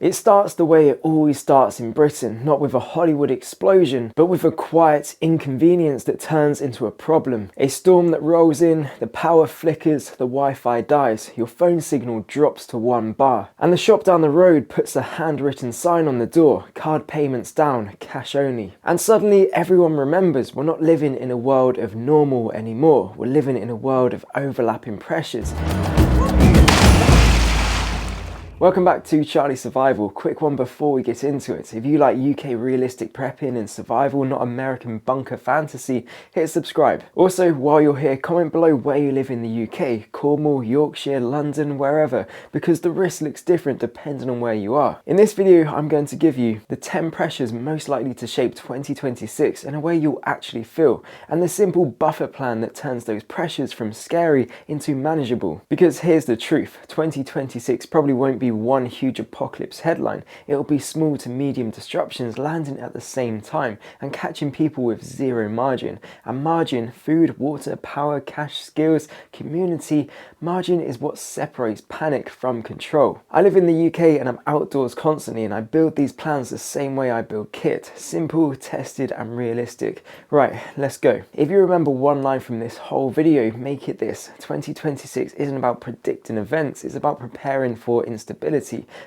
It starts the way it always starts in Britain, not with a Hollywood explosion, but with a quiet inconvenience that turns into a problem. A storm that rolls in, the power flickers, the Wi-Fi dies, your phone signal drops to 1 bar, and the shop down the road puts a handwritten sign on the door, card payments down, cash only. And suddenly everyone remembers we're not living in a world of normal anymore, we're living in a world of overlapping pressures. Welcome back to Charlie Survival. Quick one before we get into it. If you like UK realistic prepping and survival, not American bunker fantasy, hit subscribe. Also, while you're here, comment below where you live in the UK, Cornwall, Yorkshire, London, wherever, because the risk looks different depending on where you are. In this video, I'm going to give you the 10 pressures most likely to shape 2026 in a way you'll actually feel, and the simple buffer plan that turns those pressures from scary into manageable. Because here's the truth, 2026 probably won't be one huge apocalypse headline. It'll be small to medium disruptions landing at the same time and catching people with zero margin. And margin, food, water, power, cash, skills, community, margin is what separates panic from control. I live in the UK and I'm outdoors constantly, and I build these plans the same way I build kit. Simple, tested and realistic. Right, let's go. If you remember one line from this whole video, make it this: 2026 isn't about predicting events, it's about preparing for instability.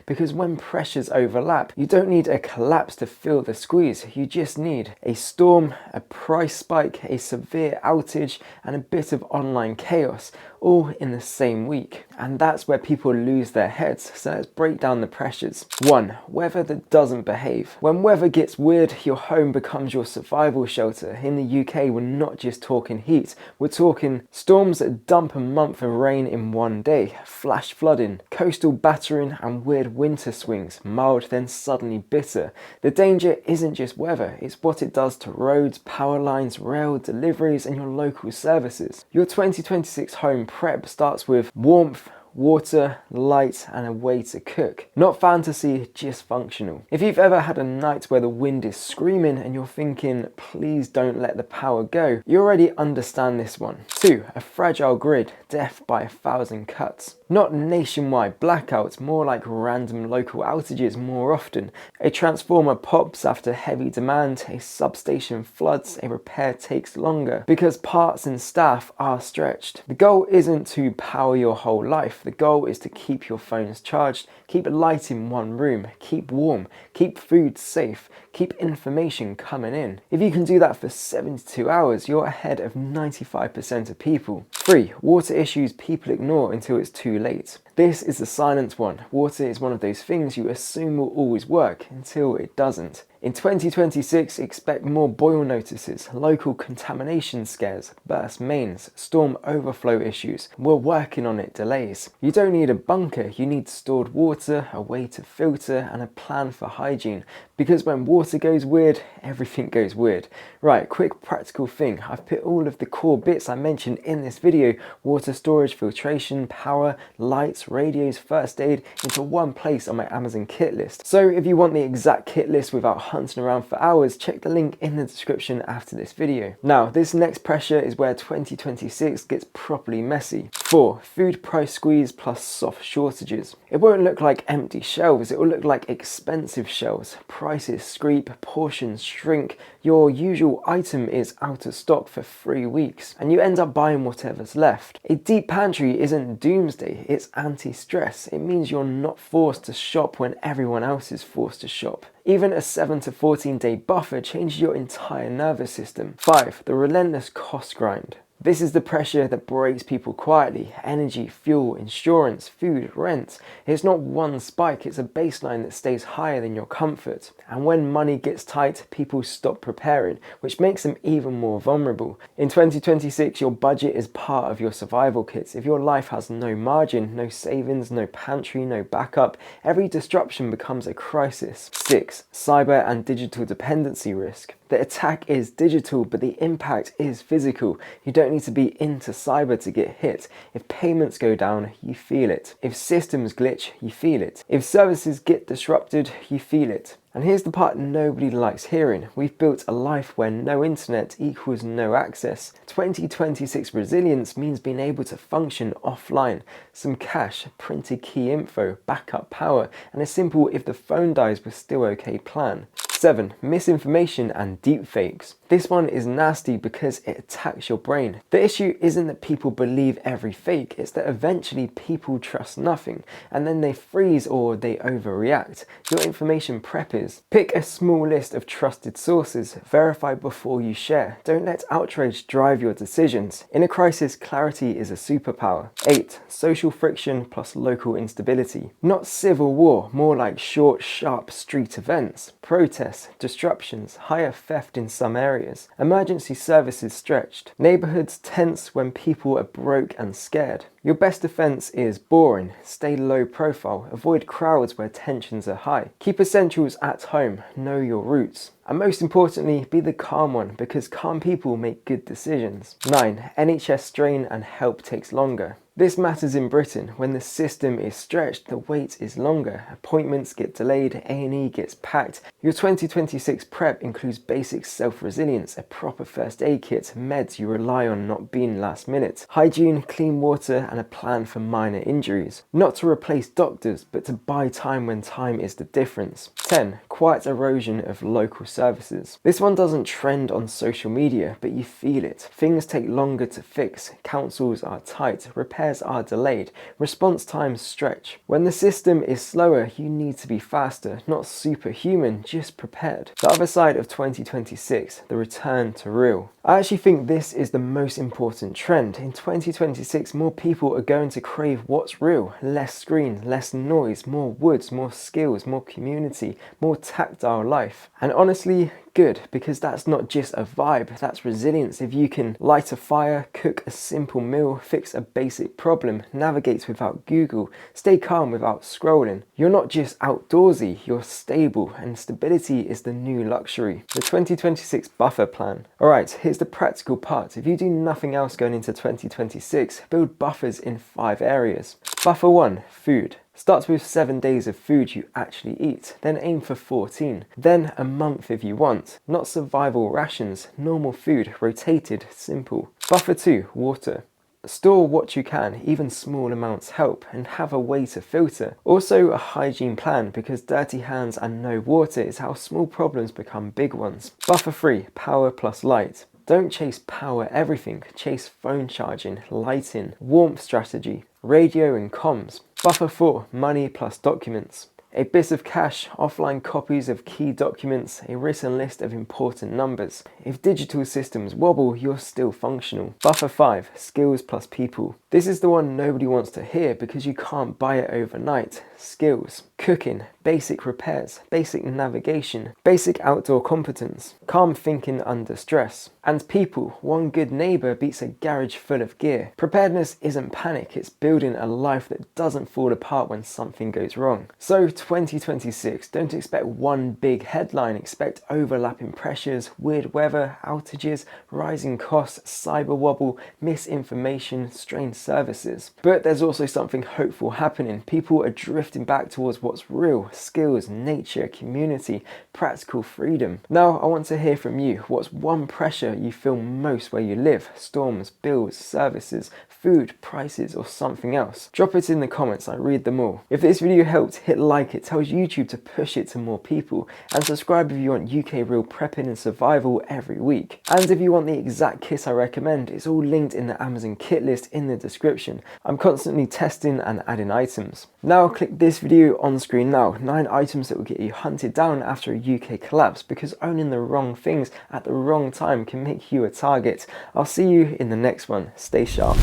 Because when pressures overlap, you don't need a collapse to feel the squeeze, you just need a storm, a price spike, a severe outage and a bit of online chaos, all in the same week. And that's where people lose their heads, so let's break down the pressures. 1. Weather that doesn't behave. When weather gets weird, your home becomes your survival shelter. In the UK, we're not just talking heat, we're talking storms that dump a month of rain in one day, flash flooding, coastal battering and weird winter swings, mild then suddenly bitter. The danger isn't just weather, it's what it does to roads, power lines, rail, deliveries and your local services. Your 2026 home prep starts with warmth, water, light and a way to cook. Not fantasy, just functional. If you've ever had a night where the wind is screaming and you're thinking, please don't let the power go, you already understand this one. 2. A fragile grid, death by 1,000 cuts. Not nationwide blackouts, more like random local outages more often. A transformer pops after heavy demand, a substation floods, a repair takes longer, because parts and staff are stretched. The goal isn't to power your whole life. The goal is to keep your phones charged, keep light in one room, keep warm, keep food safe, keep information coming in. If you can do that for 72 hours, you're ahead of 95% of people. 3. Water issues people ignore until it's too late. This is the silent one. Water is one of those things you assume will always work until it doesn't. In 2026, expect more boil notices, local contamination scares, burst mains, storm overflow issues. We're working on it, delays. You don't need a bunker, you need stored water, a way to filter and a plan for hygiene. Because when water goes weird, everything goes weird. Right, quick practical thing. I've put all of the core bits I mentioned in this video, water storage, filtration, power, lights, radios, first aid, into one place on my Amazon kit list. So if you want the exact kit list without hunting around for hours, check the link in the description after this video. Now, this next pressure is where 2026 gets properly messy. 4. Food price squeeze plus soft shortages. It won't look like empty shelves, it will look like expensive shelves. Prices screep, portions shrink, your usual item is out of stock for 3 weeks, and you end up buying whatever's left. A deep pantry isn't doomsday, it's anti-stress. It means you're not forced to shop when everyone else is forced to shop. Even a 7 to 14 day buffer changes your entire nervous system. 5. The relentless cost grind. This is the pressure that breaks people quietly. Energy, fuel, insurance, food, rent. It's not one spike, it's a baseline that stays higher than your comfort. And when money gets tight, people stop preparing, which makes them even more vulnerable. In 2026, your budget is part of your survival kit. If your life has no margin, no savings, no pantry, no backup, every disruption becomes a crisis. 6. Cyber and digital dependency risk. The attack is digital, but the impact is physical. You don't need to be into cyber to get hit. If payments go down, you feel it. If systems glitch, you feel it. If services get disrupted, you feel it. And here's the part nobody likes hearing. We've built a life where no internet equals no access. 2026 resilience means being able to function offline. Some cash, printed key info, backup power, and a simple if the phone dies we're still okay plan. 7. Misinformation and deepfakes. This one is nasty because it attacks your brain. The issue isn't that people believe every fake, it's that eventually people trust nothing, and then they freeze or they overreact. Your information prep is: pick a small list of trusted sources, verify before you share. Don't let outrage drive your decisions. In a crisis, clarity is a superpower. 8. Social friction plus local instability. Not civil war, more like short, sharp street events. Protests, disruptions, higher theft in some areas. Emergency services stretched. Neighborhoods tense when people are broke and scared. Your best defense is boring. Stay low profile. Avoid crowds where tensions are high. Keep essentials at home. Know your roots. And most importantly, be the calm one, because calm people make good decisions. 9. NHS strain and help takes longer. This matters in Britain. When the system is stretched, the wait is longer. Appointments get delayed, A&E gets packed. Your 2026 prep includes basic self-resilience, a proper first aid kit, meds you rely on not being last minute, hygiene, clean water, and a plan for minor injuries. Not to replace doctors, but to buy time when time is the difference. 10. Quiet erosion of local services. This one doesn't trend on social media, but you feel it. Things take longer to fix, councils are tight, repairs are delayed, response times stretch. When the system is slower, you need to be faster, not superhuman, just prepared. The other side of 2026, the return to real. I actually think this is the most important trend. In 2026, more people are going to crave what's real. Less screen, less noise, more woods, more skills, more community, more tactile life. And honestly, good, because that's not just a vibe, that's resilience. If you can light a fire, cook a simple meal, fix a basic problem, navigate without Google, stay calm without scrolling, you're not just outdoorsy, you're stable, and stability is the new luxury. The 2026 buffer plan. Alright, here's the practical part. If you do nothing else going into 2026, build buffers in 5 areas. Buffer 1, food. Starts with 7 days of food you actually eat, then aim for 14, then a month if you want. Not survival rations, normal food, rotated, simple. Buffer 2, water. Store what you can, even small amounts help, and have a way to filter. Also a hygiene plan, because dirty hands and no water is how small problems become big ones. Buffer 3, power plus light. Don't chase power everything, chase phone charging, lighting, warmth strategy, radio and comms. Buffer 4, money plus documents. A bit of cash, offline copies of key documents, a written list of important numbers. If digital systems wobble, you're still functional. Buffer 5, skills plus people. This is the one nobody wants to hear because you can't buy it overnight. Skills. Cooking, basic repairs, basic navigation, basic outdoor competence, calm thinking under stress. And people, one good neighbour beats a garage full of gear. Preparedness isn't panic, it's building a life that doesn't fall apart when something goes wrong. So 2026, don't expect one big headline, expect overlapping pressures, weird weather, outages, rising costs, cyber wobble, misinformation, strained services. But there's also something hopeful happening. People are drifting back towards what's real: skills, nature, community, practical freedom. Now I want to hear from you. What's one pressure you feel most where you live? Storms, bills, services, food, prices, or something else? Drop it in the comments, I read them all. If this video helped, hit like, it tells YouTube to push it to more people, and subscribe if you want UK real prepping and survival every week. And if you want the exact kit I recommend, it's all linked in the Amazon kit list in the description. I'm constantly testing and adding items. Now click this video on screen now, 9 items that will get you hunted down after a UK collapse, because owning the wrong things at the wrong time can make you a target. I'll see you in the next one. Stay sharp.